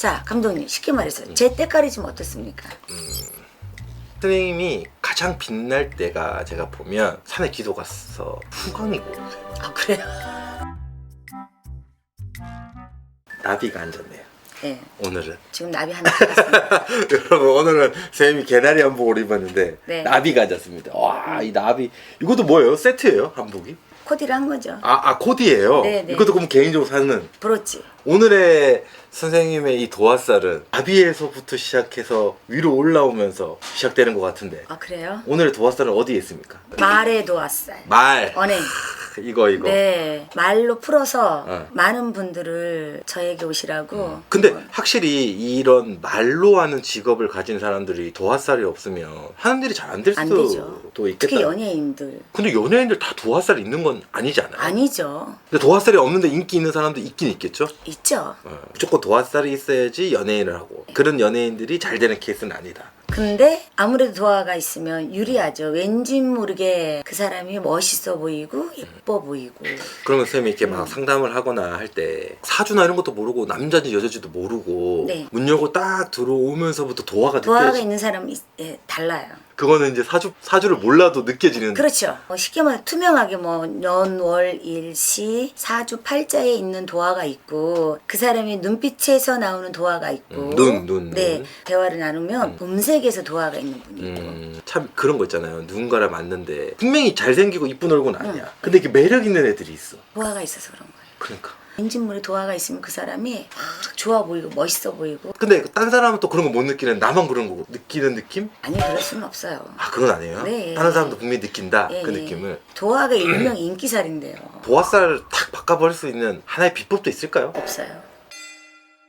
자, 감독님 쉽게 말해서 제 때깔이 좀 어떻습니까? 선생님이 가장 빛날 때가 제가 보면 산에 기도 가서 후광이 보여요. 아, 그래요? 나비가 앉았네요. 네. 오늘은 지금 나비 하나 잡았습니다. 여러분, 오늘은 선생님이 개나리 한복을 입었는데 네. 나비가 앉았습니다. 와, 이 나비 이것도 뭐예요? 세트예요? 한복이? 코디를 한 거죠. 아 코디예요? 네, 네. 이것도 그럼 개인적으로 사는. 브로치. 오늘의 선생님의 이 도화살은 나비에서부터 시작해서 위로 올라오면서 시작되는 것 같은데 아, 그래요? 오늘의 도화살은 어디에 있습니까? 말의 도화살. 말. 언행. 이거. 네. 말로 풀어서 어. 많은 분들을 저에게 오시라고. 근데 확실히 이런 말로 하는 직업을 가진 사람들이 도화살이 없으면 하는 일이 잘 안 될 안 수도 되죠. 있겠다. 특히 연예인들. 근데 연예인들 다 도화살이 있는 건 아니잖아요. 아니죠. 근데 도화살이 없는데 인기 있는 사람도 있긴 있겠죠. 있죠. 무조건 도화살이 있어야지 연예인을 하고 그런 연예인들이 잘 되는 케이스는 아니다. 근데 아무래도 도화가 있으면 유리하죠. 왠지 모르게 그 사람이 멋있어 보이고 예뻐 보이고. 그러면 쌤이 이렇게 막 상담을 하거나 할 때 사주나 이런 것도 모르고 남자인지 여자인지도 모르고 네. 문 열고 딱 들어오면서부터 도화가 도화가 느껴지. 있는 사람이 달라요. 그거는 이제 사주를 몰라도 느껴지는. 그렇죠. 쉽게 말해 투명하게 뭐 년, 월, 일, 시, 사주, 팔자에 있는 도화가 있고 그 사람이 눈빛에서 나오는 도화가 있고 눈. 네. 대화를 나누면 음색에서 도화가 있는 분이 있고 참 그런 거 있잖아요. 누군가를 만났는데 분명히 잘생기고 이쁜 얼굴은 아니야. 근데 이게 매력 있는 애들이 있어. 도화가 있어서 그런 거예요. 그러니까. 인진물에 도화가 있으면 그 사람이 막 좋아 보이고 멋있어 보이고. 근데 딴 사람은 또 그런 거 못 느끼는 나만 그런 거 느끼는 느낌? 아니 그럴 수는 없어요. 아 그건 아니에요? 네. 다른 사람도 분명히 느낀다. 예, 그 예. 느낌을. 도화가 일명 인기살인데요. 도화살을 탁 바꿔버릴 수 있는 하나의 비법도 있을까요? 없어요.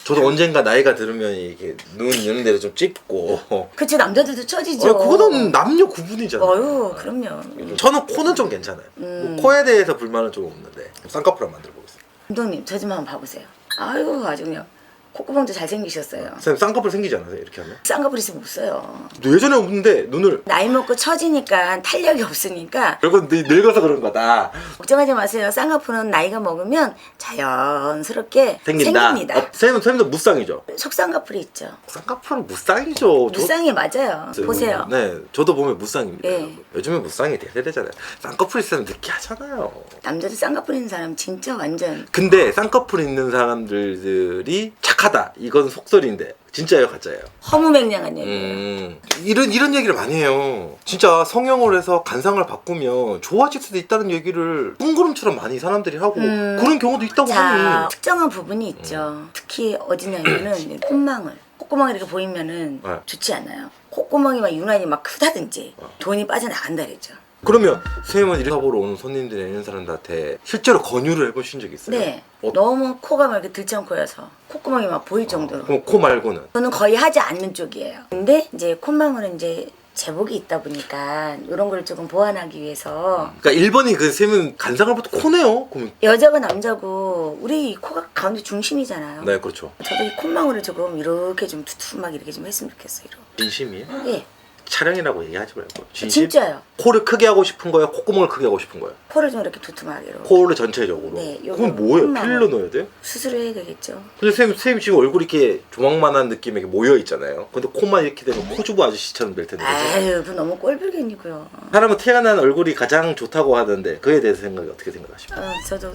저도 언젠가 나이가 들으면 이게 눈 이런 데를 좀 찝고. 그쵸, 남자들도 처지죠. 그거는 남녀 구분이잖아요. 어유, 그럼요. 저는 코는 좀 괜찮아요. 뭐 코에 대해서 불만은 좀 없는데 쌍꺼풀 만들어 보겠습니다. 감독님, 저 좀 한번 봐보세요. 아이고, 아주 그냥 콧구멍도 잘생기셨어요. 선생님 쌍꺼풀 생기지 않아요? 이렇게 하면? 쌍꺼풀 있으면 없어요. 예전에 없는데 눈을. 나이 먹고 처지니까 탄력이 없으니까 그건 늙어서 그런 거다. 걱정하지 마세요. 쌍꺼풀은 나이가 먹으면 자연스럽게 생깁니다. 선생님도 무쌍이죠? 속쌍꺼풀이 있죠. 쌍꺼풀은 무쌍이죠. 무쌍이 맞아요. 보세요. 네, 저도 보면 무쌍입니다. 네. 여러분. 요즘에 무쌍이 대세되잖아요. 쌍꺼풀 있으면 느끼하잖아요. 남자들 쌍꺼풀 있는 사람 진짜 완전 근데 쌍꺼풀 있는 사람들이 착하다. 이건 속설인데 진짜예요, 가짜예요? 허무맹랑한 얘기예요. 이런 얘기를 많이 해요. 진짜 성형을 해서 간상을 바꾸면 좋아질 수도 있다는 얘기를 뜬구름처럼 많이 사람들이 하고 그런 경우도 있다고 자, 하니. 특정한 부분이 있죠. 특히 어디냐면은 콧망울. 콧구멍이 이렇게 보이면은 네. 좋지 않아요. 콧구멍이 막 유난히 막 크다든지 돈이 빠져나간다 그랬죠. 그러면 선생님은 이렇게 보러 오는 손님들이나 이런 사람들한테 실제로 권유를 해보신 적 있어요? 네. 어, 너무 코가 막 이렇게 들창코여서 콧구멍이 막 보일 정도로. 그럼 코 말고는? 저는 거의 하지 않는 쪽이에요. 근데 이제 콧망울은 이제 제복이 있다 보니까 이런 걸 조금 보완하기 위해서 그러니까 1번이 그 쌤은 간상을 부터 코네요. 그럼. 여자고 남자고 우리 이 코가 가운데 중심이잖아요. 네, 그렇죠. 저도 이 콧망울을 조금 이렇게 좀 두툼하게 이렇게 좀 했으면 좋겠어요. 이렇게. 진심이에요? 예, 촬영이라고 얘기하지 말고 진심? 진짜요. 코를 크게 하고 싶은 거예요? 콧구멍을 크게 하고 싶은 거예요? 코를 좀 이렇게 두툼하게 이렇게. 코를 전체적으로? 네, 요거 그건 뭐예요? 콧망울. 필러 넣어야 돼요? 수술을 해야 되겠죠. 근데 선생님 지금 얼굴이 이렇게 조망만한 느낌에 모여 있잖아요. 근데 코만 이렇게 되면 코주부 아저씨처럼 될 텐데. 그죠? 아유, 그건 너무 꼴불견이고요. 사람은 태어난 얼굴이 가장 좋다고 하던데 그에 대해서 생각이 어떻게 생각하십니까? 저도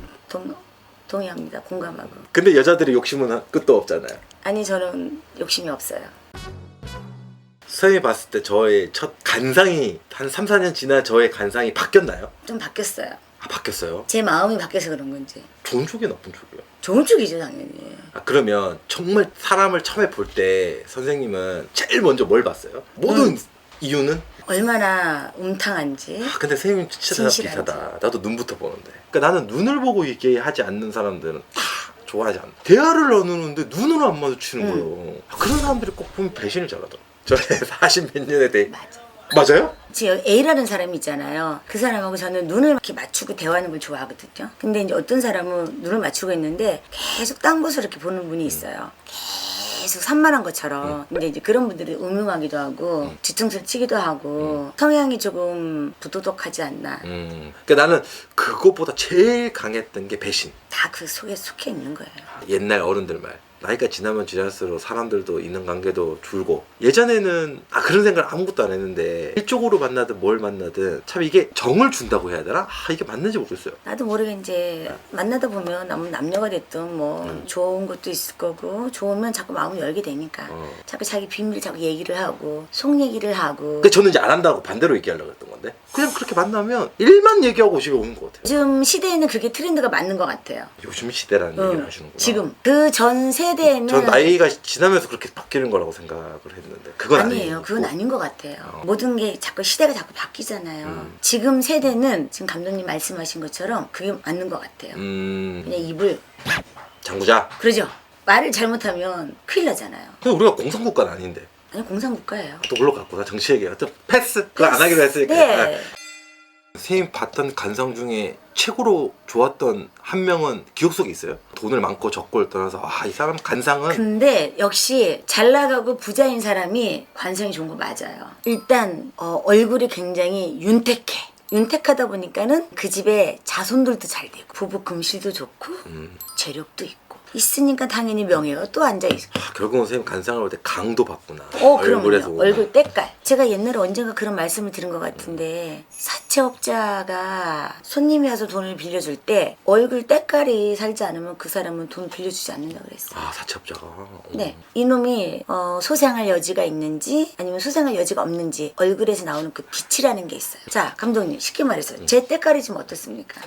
동의합니다. 공감하고. 근데 여자들의 욕심은 끝도 없잖아요. 아니, 저는 욕심이 없어요. 선생님이 봤을 때 저의 첫 간상이 한 3, 4년 지나 저의 간상이 바뀌었나요? 좀 바뀌었어요. 아, 바뀌었어요? 제 마음이 바뀌어서 그런 건지. 좋은 쪽이 나쁜 쪽이요? 좋은 쪽이죠, 당연히. 아, 그러면 정말 사람을 처음에 볼 때 선생님은 제일 먼저 뭘 봤어요? 모든 이유는? 얼마나 음탕한지. 아, 근데 선생님 진짜 진실한지. 비슷하다. 나도 눈부터 보는데. 그러니까 나는 눈을 보고 얘기하지 않는 사람들은 다 좋아하지 않아. 대화를 나누는데 눈을 안 마주치는 거예요. 아, 그런 사람들이 꼭 보면 배신을 잘하더라. 저의 40몇 년에 대해. 맞아. 맞아요? 지금 A라는 사람이 있잖아요. 그 사람하고 저는 눈을 이렇게 맞추고 대화하는 걸 좋아하거든요. 근데 이제 어떤 사람은 눈을 맞추고 있는데 계속 딴 곳을 이렇게 보는 분이 있어요. 계속 산만한 것처럼. 근데 이제 그런 분들이 음흉하기도 하고 뒤통수를 치기도 하고 성향이 조금 부도덕하지 않나. 그러니까 나는 그것보다 제일 강했던 게 배신. 다 그 속에 속해 있는 거예요. 옛날 어른들 말. 나이가 지나면 지날수록 사람들도 있는 관계도 줄고 예전에는 그런 생각을 아무것도 안 했는데 일적으로 만나든 뭘 만나든 참 이게 정을 준다고 해야 되나? 이게 맞는지 모르겠어요. 나도 모르게 이제 만나다 보면 남녀가 됐든 뭐 좋은 것도 있을 거고 좋으면 자꾸 마음을 열게 되니까 자꾸 자기 비밀 자꾸 얘기를 하고 속 얘기를 하고. 근데 저는 이제 안 한다고 반대로 얘기하려고 했던 건데 그냥 그렇게 만나면 일만 얘기하고 집에 오는 것 같아요. 요즘 시대에는 그게 트렌드가 맞는 것 같아요. 요즘 시대라는 얘기를 하시는구나. 지금 그 전 세대에는 전 나이가 지나면서 그렇게 바뀌는 거라고 생각을 했는데 그건 아니에요. 그건 아닌 것 같아요. 모든 게 자꾸 시대가 자꾸 바뀌잖아요. 지금 세대는 지금 감독님 말씀하신 것처럼 그게 맞는 것 같아요. 그냥 입을 장구자. 그러죠. 말을 잘못하면 큰일 나잖아요. 근데 우리가 공산국가는 아닌데 아니 공산국가예요. 또 올라 갔고 나 정치 얘기야. 또 패스. 그거 안 하기로 했으니까. 네. 선생님 봤던 간상 중에 최고로 좋았던 한 명은 기억 속에 있어요? 돈을 많고 적고를 떠나서 이 사람 간상은 근데 역시 잘 나가고 부자인 사람이 관상이 좋은 거 맞아요. 일단 얼굴이 굉장히 윤택하다 보니까는 그 집에 자손들도 잘 되고 부부 금실도 좋고 재력도 있고 있으니까 당연히 명예가 또 앉아있고. 결국은 선생님 간상을 볼 때 강도 봤구나. 그럼요. 얼굴 때깔. 제가 옛날에 언젠가 그런 말씀을 들은 것 같은데 사채업자가 손님이 와서 돈을 빌려줄 때 얼굴 때깔이 살지 않으면 그 사람은 돈 빌려주지 않는다고 그랬어요. 사채업자가. 네, 이놈이 소생할 여지가 있는지 아니면 소생할 여지가 없는지 얼굴에서 나오는 그 빛이라는 게 있어요. 자, 감독님 쉽게 말해서 제 때깔이 좀 어떻습니까?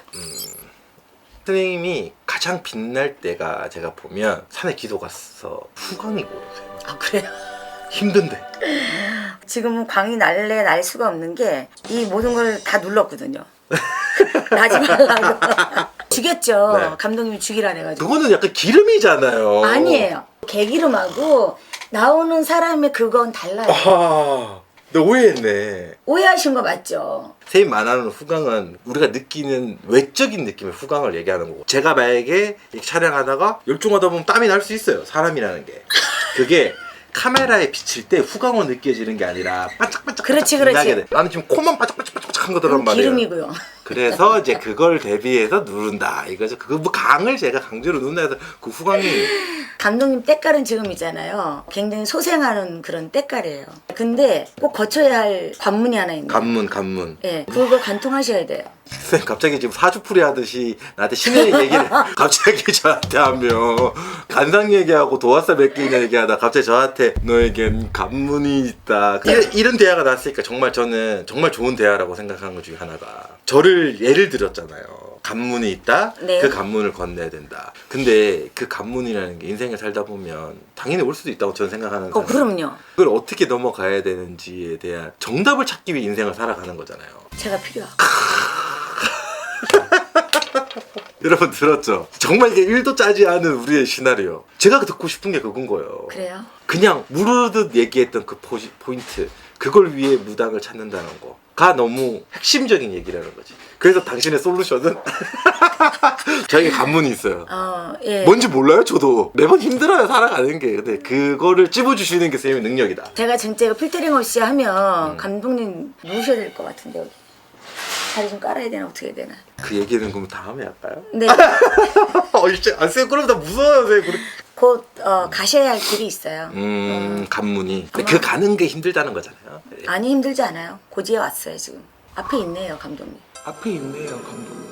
선생님이 가장 빛날 때가 제가 보면 산에 기도 가서 후광이고 오세요. 아, 그래요? 힘든데. 지금은 광이 날래 날 수가 없는 게 이 모든 걸 다 눌렀거든요. 나지 말라고. 죽였죠. 네. 감독님이 죽이라 해가지고. 그거는 약간 기름이잖아요. 아니에요. 개기름하고 나오는 사람의 그건 달라요. 너 오해했네. 오해하신 거 맞죠? 선생님 말하는 후광은 우리가 느끼는 외적인 느낌의 후광을 얘기하는 거고 제가 만약에 이렇게 촬영하다가 열중하다 보면 땀이 날 수 있어요. 사람이라는 게. 그게 카메라에 비칠 때 후광으로 느껴지는 게 아니라 반짝반짝 그렇지. 빛나게 돼. 나는 지금 코만 반짝반짝한 거더란 말이에요. 기름이고요. 그래서 이제 그걸 대비해서 누른다 이거죠. 그거 뭐 강을 제가 강제로 누른다 해서 그 후광이 감독님 때깔은 지금이잖아요. 굉장히 소생하는 그런 때깔이에요. 근데 꼭 거쳐야 할 관문이 하나 있네요. 관문. 예, 그거 관통하셔야 돼요. 선생님 갑자기 지금 사주풀이 하듯이 나한테 신의 얘기를 갑자기 저한테 하며 간상 얘기하고 도화살 몇 개냐 얘기하다 갑자기 저한테 너에겐 관문이 있다. 이런 대화가 났으니까 정말 저는 정말 좋은 대화라고 생각하는 것 중에 하나가 저를 예를 들었잖아요. 관문이 있다. 네. 그 관문을 건너야 된다. 근데 그 관문이라는 게 인생을 살다 보면 당연히 올 수도 있다고 저는 생각하는 사람. 그럼요. 그걸 어떻게 넘어가야 되는지에 대한 정답을 찾기 위해 인생을 살아가는 거잖아요. 제가 필요하고. 여러분 들었죠? 정말 이게 1도 짜지 않은 우리의 시나리오. 제가 듣고 싶은 게 그건 거예요. 그래요? 그냥 무르듯 얘기했던 그 포인트. 그걸 위해 무당을 찾는다는 거가 너무 핵심적인 얘기라는 거지. 그래서 당신의 솔루션은 저에게 관문이 있어요. 예. 뭔지 몰라요? 저도 매번 힘들어요 살아가는 게. 근데 그거를 찝어주시는 게 선생님의 능력이다. 제가 진짜 이거 필터링 없이 하면 감독님 누우셔야 될 것 같은데 여기. 다리 좀 깔아야 되나 어떻게 해야 되나. 그 얘기는 그럼 다음에 할까요? 네. 진짜 선생님 그럼 다 무서워요 선생님. 곧 가셔야 할 길이 있어요. 관문이. 근데 그 가는 게 힘들다는 거잖아요. 아니 힘들지 않아요. 고지에 왔어요 지금. 앞에 있네요 감독님. 앞에 있네요 감독님.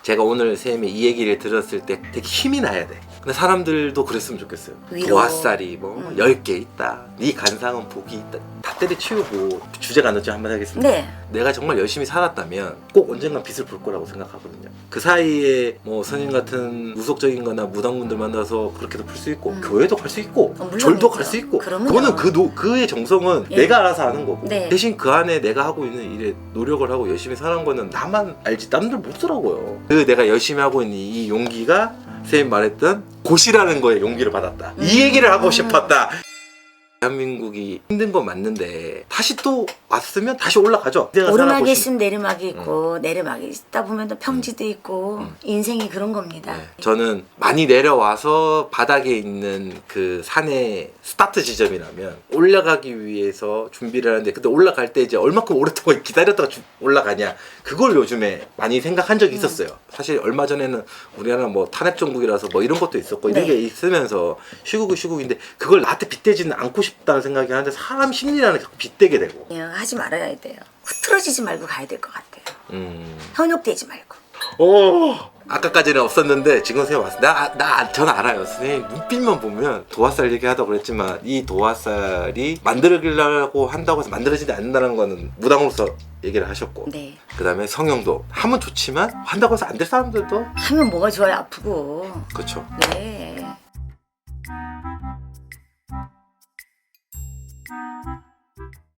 제가 오늘 선생님이 이 얘기를 들었을 때 되게 힘이 나야 돼. 근데 사람들도 그랬으면 좋겠어요. 위로. 도화살이 10개 있다. 네 간상은 복이 있다. 다 때려치우고 주제가 안 넣지 한번 하겠습니다. 네. 내가 정말 열심히 살았다면 꼭 언젠간 빛을 볼 거라고 생각하거든요. 그 사이에 뭐 선생님 같은 무속적인 거나 무당분들 만나서 그렇게도 풀 수 있고 교회도 갈 수 있고 물론이죠. 절도 갈 수 있고 그러면요. 그거는 그의 정성은 예. 내가 알아서 하는 거고 네. 대신 그 안에 내가 하고 있는 일에 노력을 하고 열심히 사는 거는 나만 알지 남들 모르더라고요. 그 내가 열심히 하고 있는 이 용기가 선생님 말했던 곧이라는 거에 용기를 받았다. 이 얘기를 하고 싶었다. 대한민국이 힘든 건 맞는데 다시 또 왔으면 다시 올라가죠. 내가 오르막이 살아보신- 있으면 내리막이 있고 내리막이 있다 보면 또 평지도 있고 인생이 그런 겁니다. 네. 저는 많이 내려와서 바닥에 있는 그 산의 스타트 지점이라면 올라가기 위해서 준비를 하는데 근데 올라갈 때 이제 얼마큼 오랫동안 기다렸다가 올라가냐 그걸 요즘에 많이 생각한 적이 있었어요. 사실 얼마 전에는 우리나라 뭐 탄핵 정국이라서 뭐 이런 것도 있었고 이런 네. 게 있으면서 시국인데 그걸 나한테 빗대지는 않고 싶다는 생각이 하는데 사람 심리라는 게 자꾸 빗대게 되고 그냥 하지 말아야 돼요. 흐트러지지 말고 가야 될 것 같아요. 현혹되지 말고. 오! 아까까지는 없었는데 지금 선생님 왔어. 전 알아요. 선생님 눈빛만 보면 도화살 얘기하다고 그랬지만 이 도화살이 만들어지려고 한다고 해서 만들어지지 않는다는 거는 무당으로서 얘기를 하셨고 네. 그 다음에 성형도 하면 좋지만 한다고 해서 안 될 사람들도 하면 뭐가 좋아요? 아프고. 그렇죠. 네.